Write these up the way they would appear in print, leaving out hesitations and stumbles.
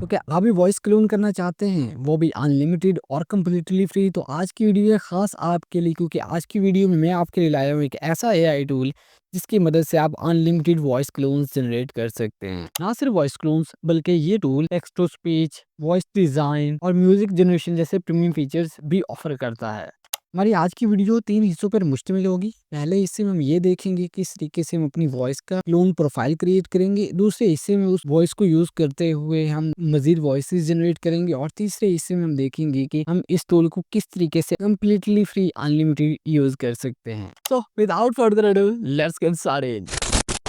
तो क्या आप भी वॉइस क्लोन करना चाहते हैं, वो भी अनलिमिटेड और कंप्लीटली फ्री? तो आज की वीडियो है खास आपके लिए, क्योंकि आज की वीडियो में मैं आपके लिए लाया हूँ एक ऐसा एआई टूल जिसकी मदद से आप अनलिमिटेड वॉइस क्लोन्स जनरेट कर सकते हैं। ना सिर्फ वॉइस क्लोन्स, बल्कि ये tool text to speech, voice design और म्यूजिक जनरेशन जैसे प्रीमियम फीचर्स भी ऑफर करता है। हमारी आज की वीडियो 3 हिस्सों पर मुश्तमिल होगी। पहले हिस्से में हम ये देखेंगे किस तरीके से हम अपनी वॉइस का क्लोन प्रोफाइल क्रिएट करेंगे। दूसरे हिस्से में उस वॉइस को यूज करते हुए हम मजीद वॉइसेस जनरेट करेंगे और तीसरे हिस्से में हम देखेंगे कि हम इस टूल को किस तरीके से कम्प्लीटली फ्री अनलिमिटेड यूज कर सकते हैं। So without further ado, let's get started.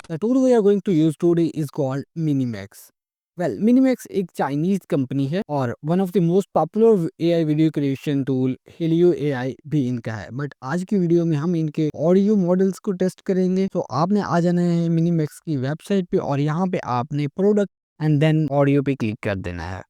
The tool we are going to use today is called Minimax. Well, Minimax एक चाइनीज कंपनी है और one of the most popular AI video creation tool Helio AI भी इनका है। But आज की video में हम इनके ऑडियो मॉडल्स को टेस्ट करेंगे। तो आपने आ जाना है मिनीमैक्स की वेबसाइट पे और यहाँ पे आपने प्रोडक्ट एंड देन ऑडियो पे क्लिक कर देना है।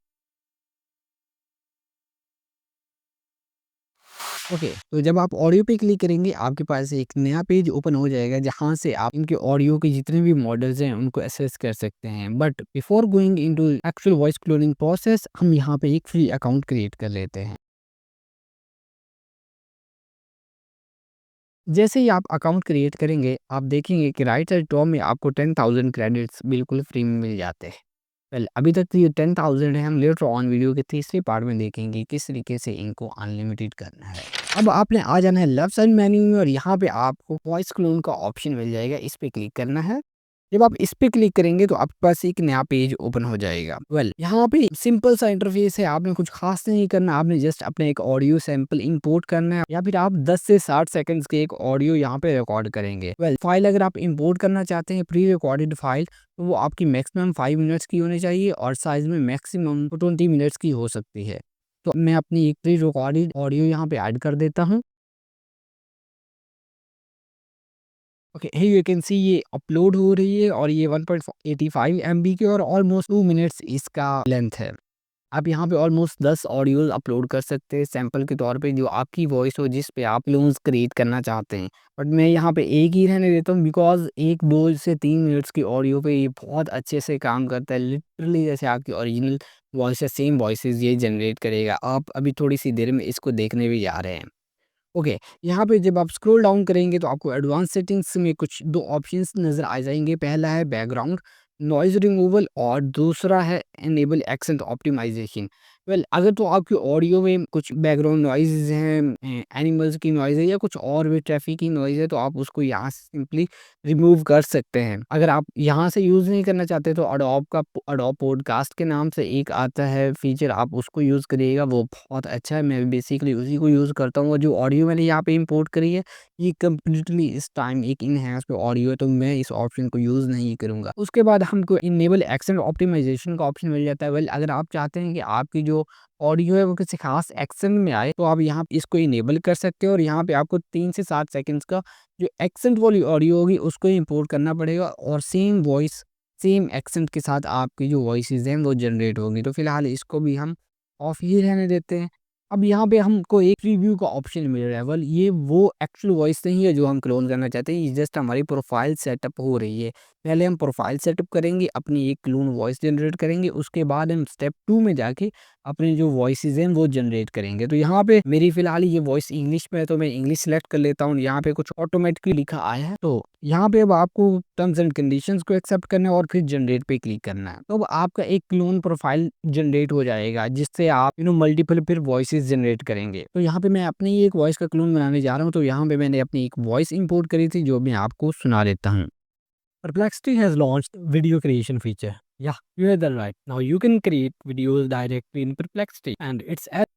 ओके, तो जब आप ऑडियो पे क्लिक करेंगे आपके पास एक नया पेज ओपन हो जाएगा जहां से आप इनके ऑडियो के जितने भी मॉडल्स हैं उनको एसेस कर सकते हैं। But before going into actual voice cloning process, हम यहाँ पे एक फ्री अकाउंट क्रिएट कर लेते हैं। जैसे ही आप अकाउंट क्रिएट करेंगे आप देखेंगे कि राइट साइड टॉप में आपको 10,000 क्रेडिट्स बिल्कुल फ्री में मिल जाते हैं। वेल, अभी तक तो ये 10,000 है। हम लेटर ऑन वीडियो के तीसरे पार्ट में देखेंगे किस तरीके से इनको अनलिमिटेड करना है। अब आपने आ जाना है लेफ्ट साइड मेन्यू में और यहाँ पे आपको वॉइस क्लोन का ऑप्शन मिल जाएगा, इस पे क्लिक करना है। जब आप इस पे क्लिक करेंगे तो आपके पास एक नया पेज ओपन हो जाएगा। वेल, यहाँ पे सिंपल सा इंटरफेस है, आपने कुछ खास नहीं करना। आपने जस्ट अपने एक ऑडियो सैंपल इंपोर्ट करना है या फिर आप 10 से 60 सेकंड्स के एक ऑडियो यहाँ पे रिकॉर्ड करेंगे। वेल, फाइल अगर आप इंपोर्ट करना चाहते हैं प्री रिकॉर्डेड फाइल, तो वो आपकी मैक्सिमम 5 मिनट्स की होनी चाहिए और साइज में मैक्सिमम 20 मिनट्स की हो सकती है। तो मैं अपनी एक प्री रिकॉर्डेड ऑडियो यहाँ पे ऐड कर देता हूँ। Okay, here you can see ये अपलोड हो रही है और ये 1.85 MB की और ऑलमोस्ट 2 मिनट्स इसका लेंथ है। आप यहाँ पे ऑलमोस्ट 10 ऑडियोज अपलोड कर सकते हैं सैंपल के तौर पे, जो आपकी वॉइस हो जिस पे आप क्लोन्स क्रिएट करना चाहते हैं। बट मैं यहाँ पे एक ही रहने देता हूँ बिकॉज 1 2 से 3 मिनट्स की ऑडियो पे ये बहुत अच्छे से काम करता है। लिटरली जैसे आपकी ओरिजिनल वॉइस है, सेम वॉइसेस ये जनरेट करेगा। आप अभी थोड़ी सी देर में इसको देखने भी जा रहे हैं। ओके, यहाँ पे जब आप स्क्रॉल डाउन करेंगे तो आपको एडवांस सेटिंग्स में कुछ 2 ऑप्शंस नज़र आ जाएँगे। पहला है बैकग्राउंड नॉइज़ रिमूवल और दूसरा है इनेबल एक्सेंट ऑप्टिमाइज़ेशन। वेल, अगर तो आपकी ऑडियो में कुछ बैकग्राउंड नॉइज़ हैं, एनिमल्स की नॉइज़ है या कुछ और भी ट्रैफिक की नॉइज़ है, तो आप उसको यहाँ से सिंपली रिमूव कर सकते हैं। अगर आप यहाँ से यूज़ नहीं करना चाहते तो एडोब पॉडकास्ट के नाम से एक आता है फीचर, आप उसको यूज़ करिएगा, वो बहुत अच्छा है। मैं बेसिकली उसी को यूज़ करता हूँ और जो ऑडियो मैंने यहाँ पे इंपोर्ट करी है ये कंप्लीटली इस टाइम एक इनहैंस पे ऑडियो है, तो मैं इस ऑप्शन को यूज़ नहीं करूँगा। उसके बाद हमको इनेबल एक्सेंट ऑप्टिमाइज़ेशन का ऑप्शन मिल जाता है। वेल, अगर आप चाहते हैं कि आपकी जो ऑडियो है वो किसी खास एक्सेंट में आए, तो आप यहाँ पे इसको इनेबल कर सकते हो और यहाँ पे आपको 3 से 7 सेकंड्स का जो एक्सेंट वाली ऑडियो होगी उसको इंपोर्ट करना पड़ेगा और सेम वॉइस, सेम एक्सेंट के साथ आपकी जो वॉइसेज़ हैं वो जनरेट होंगी। तो फिलहाल इसको भी हम ऑफ ही रहने देते हैं। अब यहाँ पे हमको एक प्रीव्यू का ऑप्शन मिल रहा है। वेल, ये वो एक्चुअल वॉइस नहीं है जो हम क्लोन करना चाहते हैं, ये जस्ट हमारी प्रोफाइल सेटअप हो रही है। पहले हम प्रोफाइल सेटअप करेंगे, अपनी एक क्लोन वॉइस जनरेट करेंगे, उसके बाद हम स्टेप 2 में जाके अपनी जो वॉइसेज़ हैं वो जनरेट करेंगे। तो यहाँ पे मेरी फ़िलहाल ये वॉइस इंग्लिश में है तो मैं इंग्लिश सेलेक्ट कर लेता हूँ। यहाँ पे कुछ ऑटोमेटिकली लिखा आया है, तो यहाँ पे अब आपको टर्म्स एंड कंडीशंस को एक्सेप्ट करना है और फिर जनरेट पे क्लिक करना है। तो अब आपका एक क्लोन प्रोफाइल जनरेट हो जाएगा जिससे आप मल्टीपल फिर वॉइसेज़ जनरेट करेंगे। तो यहाँ पे मैं अपनी ही एक वॉइस का क्लोन बनाने जा रहा हूँ, तो यहाँ पे मैंने अपनी एक वॉइस इंपोर्ट करी थी जो मैं आपको सुना देता हूँ। Perplexity has launched video creation feature. Yeah, you heard that right. Now you can create videos directly in Perplexity and it's as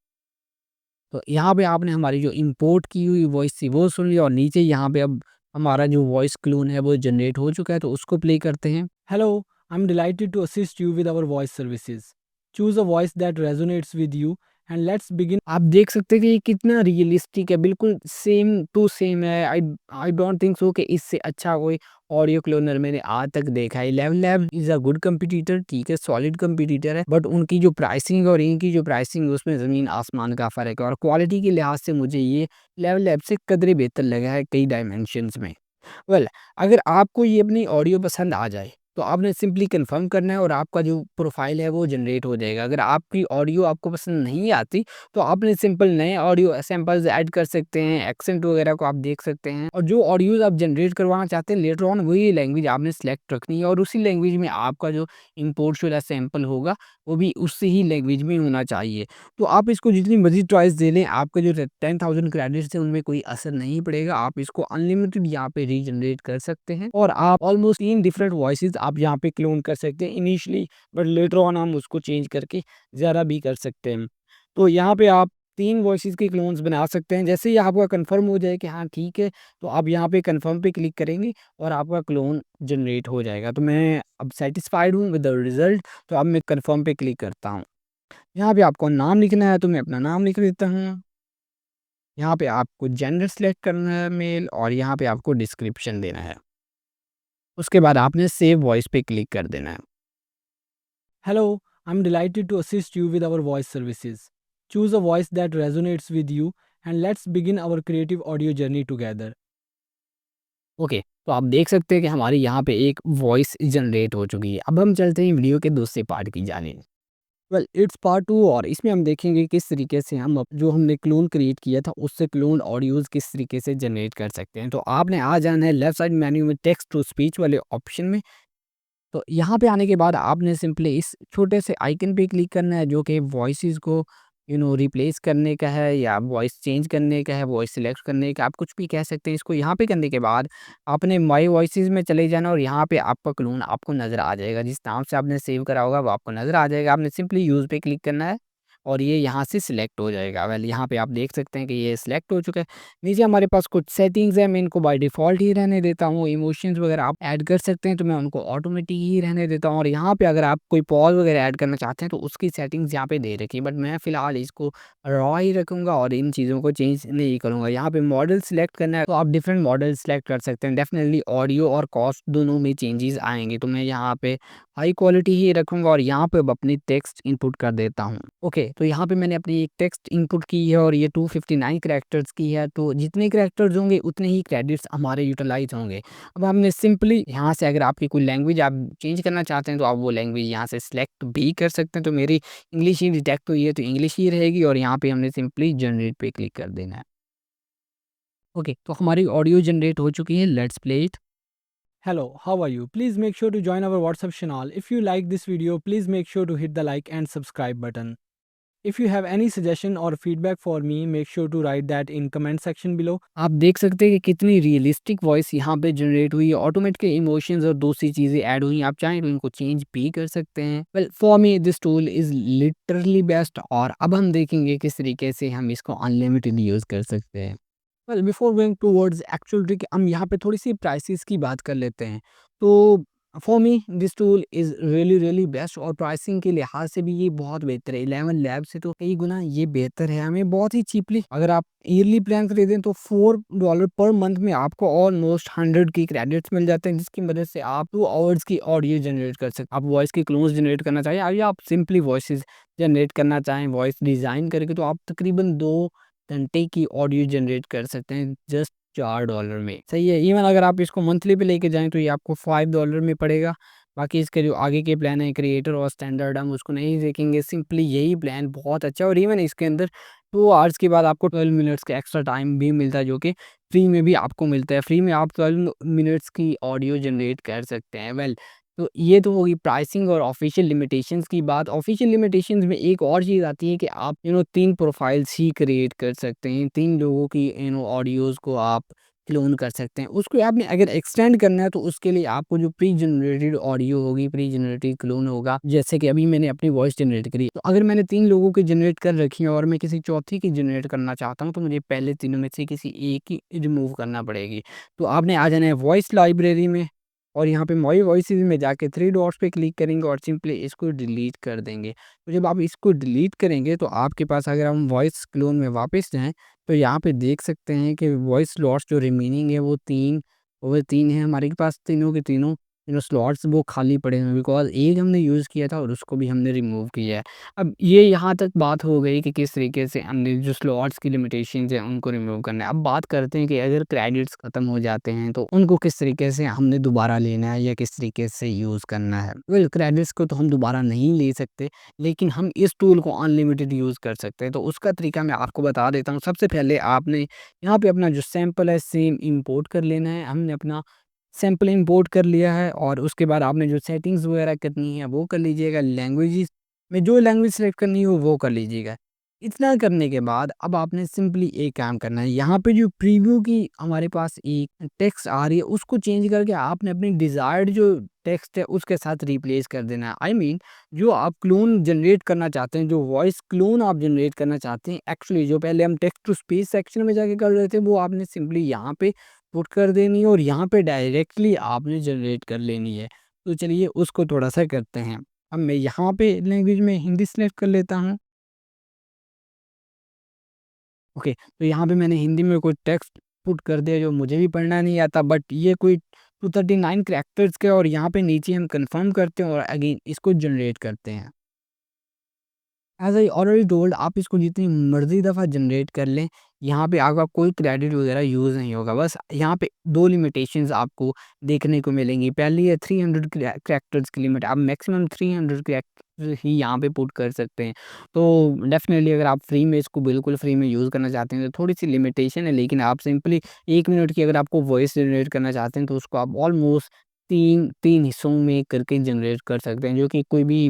तो यहाँ पे आपने हमारी जो इंपोर्ट की हुई वॉइस थी वो सुन ली और नीचे यहाँ पे अब हमारा जो वॉइस क्लोन है वो जनरेट हो चुका है, तो उसको प्ले करते हैं। Hello, I am delighted to assist you with our voice services. Choose a voice that resonates with you and let's begin. आप देख सकते हैं कि ये कितना रियलिस्टिक है, बिल्कुल सेम टू सेम है। आई आई डोंट थिंक सो कि इससे अच्छा कोई ऑडियो क्लोनर मैंने आज तक देखा है। Level lab is a good competitor, ठीक है, सॉलिड कंपटीटर है, बट उनकी जो प्राइसिंग और इनकी जो प्राइसिंग उसमें ज़मीन आसमान का फ़र्क है और क्वालिटी के लिहाज से मुझे ये लेवल लैब से कदरे बेहतर लगा है कई डायमेंशंस में। वेल, अगर आपको ये अपनी ऑडियो पसंद आ जाए तो आपने सिंपली कन्फर्म करना है और आपका जो प्रोफाइल है वो जनरेट हो जाएगा। अगर आपकी ऑडियो आपको पसंद नहीं आती तो आपने सिंपल नए ऑडियो सैंपल्स ऐड कर सकते हैं, एक्सेंट वगैरह को आप देख सकते हैं और जो ऑडियोज़ आप जनरेट करवाना चाहते हैं लेटर ऑन वही लैंग्वेज आपने सेलेक्ट रखनी है और उसी लैंग्वेज में आपका जो इम्पोर्ट शुदा सैंपल होगा वो भी उसी ही लैंग्वेज में होना चाहिए। तो आप इसको जितनी मर्ज़ी चॉइस दे लें, आपके जो 10,000 क्रेडिट्स हैं उनमें कोई असर नहीं पड़ेगा। आप इसको अनलिमिटेड यहाँ पे रीजनरेट कर सकते हैं और आप ऑलमोस्ट 3 डिफरेंट वॉइसेस आप यहाँ पे क्लोन कर सकते हैं इनिशियली, बट लेटर ऑन हम उसको चेंज करके ज़्यादा भी कर सकते हैं। तो यहाँ पे आप 3 वॉइसेस के क्लोन्स बना सकते हैं। जैसे ही आपका कन्फर्म हो जाए कि हाँ ठीक है, तो आप यहाँ पे कन्फर्म पे क्लिक करेंगे और आपका क्लोन जनरेट हो जाएगा। तो मैं अब सैटिस्फाइड हूँ विद द रिज़ल्ट, तो अब मैं कन्फर्म पे क्लिक करता हूँ। यहाँ पे आपको नाम लिखना है तो मैं अपना नाम लिख देता हूँ। यहाँ पे आपको जेंडर सिलेक्ट करना है मेल और यहाँ पे आपको डिस्क्रिप्शन देना है। उसके बाद आपने सेव वॉइस पे क्लिक कर देना है। Hello, I'm delighted to assist you with our voice services. Choose a voice that resonates with you and let's begin our creative audio journey together. Okay, तो आप देख सकते हैं कि हमारी यहाँ पे एक वॉइस जनरेट हो चुकी है। अब हम चलते हैं वीडियो के दूसरे पार्ट की जानिब। वेल इट्स पार्ट 2 और इसमें हम देखेंगे किस तरीके से हम जो हमने क्लोन क्रिएट किया था उससे क्लोन ऑडियोज़ किस तरीके से जनरेट कर सकते हैं। तो आपने आ जाना है लेफ्ट साइड मेन्यू में टेक्स्ट टू स्पीच वाले ऑप्शन में। तो यहाँ पे आने के बाद आपने सिंपली इस छोटे से आइकन पे क्लिक करना है जो कि वॉइसेस को रिप्लेस करने का है या वॉइस चेंज करने का है, वॉइस सिलेक्ट करने का, आप कुछ भी कह सकते हैं। इसको यहाँ पे करने के बाद आपने माय वॉइसेस में चले जाना और यहाँ पे आपका क्लोन आपको नज़र आ जाएगा। जिस नाम से आपने सेव करा होगा वो आपको नज़र आ जाएगा। आपने सिंपली यूज़ पे क्लिक करना है और ये यहाँ से सिलेक्ट हो जाएगा। वेल यहाँ पे आप देख सकते हैं कि ये सिलेक्ट हो चुका है। नीचे हमारे पास कुछ सेटिंग्स हैं, मैं इनको बाय डिफ़ॉल्ट ही रहने देता हूँ। इमोशंस वगैरह आप ऐड कर सकते हैं तो मैं उनको ऑटोमेटिक ही रहने देता हूँ और यहाँ पे अगर आप कोई पॉज़ वगैरह ऐड करना चाहते हैं तो उसकी सेटिंग्स यहाँ पे दे रखी है, बट मैं फ़िलहाल इसको रॉ ही रखूँगा और इन चीज़ों को चेंज नहीं करूँगा। यहाँ पे मॉडल सिलेक्ट करना है तो आप डिफरेंट मॉडल सिलेक्ट कर सकते हैं। डेफ़िनेटली ऑडियो और कॉस्ट दोनों में चेंजेस आएँगे, तो मैं यहाँ पे हाई क्वालिटी ही रखूँगा और यहाँ पे अब अपनी टेक्स्ट इनपुट कर देता हूँ। ओके, तो यहाँ पे मैंने अपनी एक टेक्स्ट इनपुट की है और ये 259 कैरेक्टर्स की है, तो जितने कैरेक्टर्स होंगे उतने ही क्रेडिट्स हमारे यूटिलाइज़ होंगे। अब हमने सिंपली यहाँ से अगर आपकी कोई लैंग्वेज आप चेंज करना चाहते हैं तो आप वो लैंग्वेज यहाँ से सिलेक्ट भी कर सकते हैं। तो मेरी इंग्लिश ही डिटेक्ट हुई है तो इंग्लिश ही रहेगी और यहाँ पे हमने सिंपली जनरेट पे क्लिक कर देना है। ओके, तो हमारी ऑडियो जनरेट हो चुकी है, let's play it. Hello, how are you? Please make sure to join our WhatsApp channel. If you like this video, please make sure to hit the like and subscribe button. If you have any suggestion or feedback for me, make sure to write that in comment section below. आप देख सकते हैं कि कितनी realistic voice यहाँ पे generate हुई है, ऑटोमेट के इमोशंस और दूसरी चीज़ें ऐड हुई हैं। आप चाहें तो इनको चेंज भी कर सकते हैं। Well for me this tool is literally best और अब हम देखेंगे किस तरीके से हम इसको अनलिमिटेड यूज़ कर सकते हैं। Well before going towards actual trick हम यहाँ पे थोड़ी सी प्राइसेस की बात कर लेते हैं। तो for me this tool is really really best और प्राइसिंग के लिहाज से भी ये बहुत बेहतर है। 11 लैब से तो कई गुना ये बेहतर है। हमें बहुत ही चीपली अगर आप ईयरली प्लान खरीदें तो $4 पर मंथ में आपको ऑलमोस्ट 100 की क्रेडिट्स मिल जाते हैं, जिसकी मदद से आप 2 आवर्स की ऑडियो जनरेट कर सकते हैं। आप वॉइस की क्लोन्स जनरेट करना चाहिए या आप सिंपली वॉइसेस जनरेट करना चाहें वॉइस डिज़ाइन करके, तो आप तकरीबन 2 घंटे की ऑडियो जनरेट कर सकते हैं जस्ट $4 में। सही है। इवन अगर आप इसको मंथली पे लेके जाएँ तो ये आपको $5 में पड़ेगा। बाकी इसके जो आगे के प्लान हैं क्रिएटर और स्टैंडर्ड हम उसको नहीं देखेंगे, सिंपली यही प्लान बहुत अच्छा है और इवन इसके अंदर 2 आवर्स के बाद आपको 12 मिनट्स का एक्स्ट्रा टाइम भी मिलता है जो कि फ्री में भी आपको मिलता है। फ्री में आप 12 मिनट्स की ऑडियो जनरेट कर सकते हैं। वेल तो ये तो होगी प्राइसिंग और ऑफ़िशियल लिमिटेशंस की बात। ऑफ़िशियल लिमिटेशंस में एक और चीज़ आती है कि आप 3 प्रोफ़ाइल्स ही क्रिएट कर सकते हैं। 3 लोगों की ऑडियोज़ को आप क्लोन कर सकते हैं। उसको आपने अगर एक्सटेंड करना है तो उसके लिए आपको जो प्री जनरेटेड ऑडियो होगी, प्री जनरेटेड क्लोन होगा, जैसे कि अभी मैंने अपनी वॉइस जनरेट करी। तो अगर मैंने 3 लोगों की जनरेट कर रखी है और मैं किसी चौथे की जनरेट करना चाहता हूँ तो मुझे पहले तीनों में से किसी एक की रिमूव करना पड़ेगी। तो आपने आ जाना है वॉइस लाइब्रेरी में और यहाँ पे माय वॉइसेस में जाके 3 डॉट्स पे क्लिक करेंगे और सिंपली इसको डिलीट कर देंगे। तो जब आप इसको डिलीट करेंगे तो आपके पास अगर हम वॉइस क्लोन में वापस जाएँ तो यहाँ पे देख सकते हैं कि वॉइस लॉट्स जो रिमेनिंग है वो 3 हैं हमारे पास तीनों के तीनों। स्लॉट्स वो खाली पड़े हैं, बिकॉज़ एक हमने यूज़ किया था और उसको भी हमने रिमूव किया है। अब ये यहाँ तक बात हो गई कि किस तरीके से हमने जो स्लॉट्स की लिमिटेशंस हैं उनको रिमूव करना है। अब बात करते हैं कि अगर क्रेडिट्स ख़त्म हो जाते हैं तो उनको किस तरीके से हमने दोबारा लेना है या किस तरीके से यूज़ करना है। वेल क्रेडिट्स को तो हम दोबारा नहीं ले सकते, लेकिन हम इस टूल को अनलिमिटेड यूज़ कर सकते हैं। तो उसका तरीका मैं आपको बता देता हूँ। सबसे पहले आपने यहाँ पे अपना जो सैंपल है सेम इंपोर्ट कर लेना है। हमने अपना सैंपल इंपोर्ट कर लिया है और उसके बाद आपने जो सेटिंग्स वगैरह करनी है वो कर लीजिएगा। लैंग्वेजेस में जो लैंग्वेज सेलेक्ट करनी हो वो कर लीजिएगा। इतना करने के बाद अब आपने सिंपली एक काम करना है, यहाँ पे जो प्रीव्यू की हमारे पास एक टेक्स्ट आ रही है उसको चेंज करके आपने अपनी डिज़ायर्ड जो टेक्स्ट है उसके साथ रिप्लेस कर देना है। आई मीन जो आप क्लोन जनरेट करना चाहते हैं, जो वॉइस क्लोन आप जनरेट करना चाहते हैं, एक्चुअली जो पहले हम टेक्स्ट टू स्पीच सेक्शन में जाके कर रहे थे वो आपने सिंपली यहाँ पे पुट कर देनी है और यहाँ पे डायरेक्टली आपने जनरेट कर लेनी है। तो चलिए उसको थोड़ा-सा करते हैं। अब मैं यहाँ पे लैंग्वेज में हिंदी सेलेक्ट कर लेता हूँ। ओके, तो यहाँ पे मैंने हिंदी में कोई टेक्स्ट पुट कर दिया जो मुझे भी पढ़ना नहीं आता, बट ये कोई 239 कैरेक्टर्स के और यहाँ पे नीचे हम कन्फर्म करते हैं और अगेन इसको जनरेट करते हैं। एज़ आई ऑलरेडी टोल्ड आप इसको जितनी मर्ज़ी दफ़ा जनरेट कर लें, यहाँ पे आपका कोई क्रेडिट वगैरह यूज़ नहीं होगा। बस यहाँ पे 2 लिमिटेशंस आपको देखने को मिलेंगी। पहली है 300 कैरेक्टर्स की लिमिट, आप मैक्सिमम 300 कैरेक्टर्स ही यहाँ पे पुट कर सकते हैं। तो डेफ़िनेटली अगर आप फ्री में इसको बिल्कुल फ्री में यूज़ करना चाहते हैं तो थोड़ी-सी लिमिटेशन है, लेकिन आप सिंपली 1 मिनट की अगर आपको वॉइस जनरेट करना चाहते हैं तो उसको आप ऑलमोस्ट 3 हिस्सों में करके जनरेट कर सकते हैं, जो कि कोई भी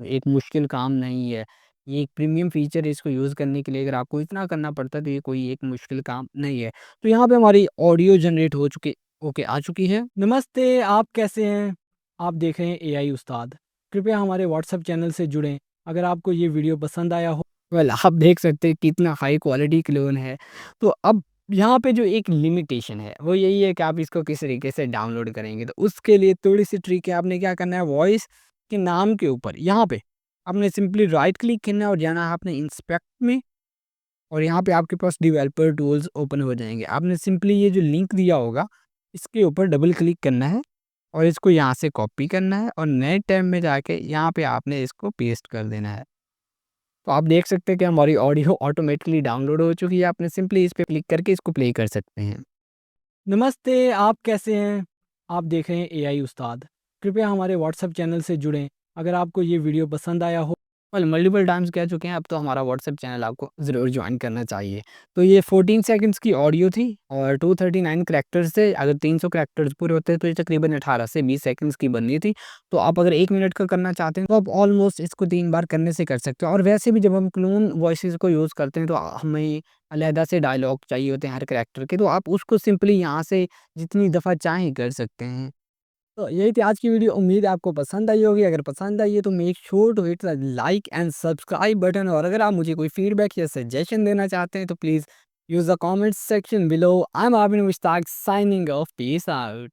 एक मुश्किल काम नहीं है। ये एक प्रीमियम फ़ीचर है, इसको यूज़ करने के लिए अगर आपको इतना करना पड़ता है तो ये कोई एक मुश्किल काम नहीं है। तो यहाँ पे हमारी ऑडियो जनरेट हो चुकी आ चुकी है। नमस्ते, आप कैसे हैं? आप देख रहे हैं एआई उस्ताद। कृपया हमारे व्हाट्सएप चैनल से जुड़ें। अगर आपको ये वीडियो पसंद आया हो वेल आप देख सकते हैं कितना हाई क्वालिटी क्लोन है। तो अब यहाँ पे जो एक लिमिटेशन है वो यही है कि आप इसको किस तरीके से डाउनलोड करेंगे। तो उसके लिए थोड़ी-सी ट्रिक है, आपने क्या करना है, वॉइस के नाम के ऊपर यहाँ पे आपने सिंपली राइट क्लिक करना है और जाना है आपने इंस्पेक्ट में और यहाँ पे आपके पास डेवलपर टूल्स ओपन हो जाएँगे। आपने सिंपली ये जो लिंक दिया होगा इसके ऊपर डबल क्लिक करना है और इसको यहाँ से कॉपी करना है और नए टैब में जाके यहाँ पे आपने इसको पेस्ट कर देना है। तो आप देख सकते हैं कि हमारी ऑडियो ऑटोमेटिकली डाउनलोड हो चुकी है। आपने सिंपली इस पे क्लिक करके इसको प्ले कर सकते हैं। नमस्ते, आप कैसे हैं? आप देख रहे हैं एआई उस्ताद। कृपया हमारे व्हाट्सएप चैनल से जुड़ें। अगर आपको ये वीडियो पसंद आया हो वेल मल्टीपल टाइम्स कह चुके हैं, अब तो हमारा व्हाट्सएप चैनल आपको ज़रूर जॉइन करना चाहिए। तो ये 14 सेकंड्स की ऑडियो थी और 239 कैरेक्टर्स थे। अगर 300 कैरेक्टर्स पूरे होते तो ये तकरीबन 18 से 20 सेकंड्स की बननी थी। तो आप अगर 1 मिनट का करना चाहते हैं तो आप ऑलमोस्ट इसको 3 बार करने से कर सकते हो। और वैसे भी जब हम क्लोन वॉइसेस को यूज़ करते हैं तो हमें अलहदा से डायलॉग चाहिए होते हैं हर कैरेक्टर के, तो आप उसको सिंपली यहाँ से जितनी दफ़ा चाहें कर सकते हैं। तो यही थी आज की वीडियो, उम्मीद है आपको पसंद आई होगी। अगर पसंद आई है तो make sure to hit the like and subscribe button, और अगर आप मुझे कोई फीडबैक या सजेशन देना चाहते हैं तो please use the comment section below. I am Abid Mushtaq signing off, peace out.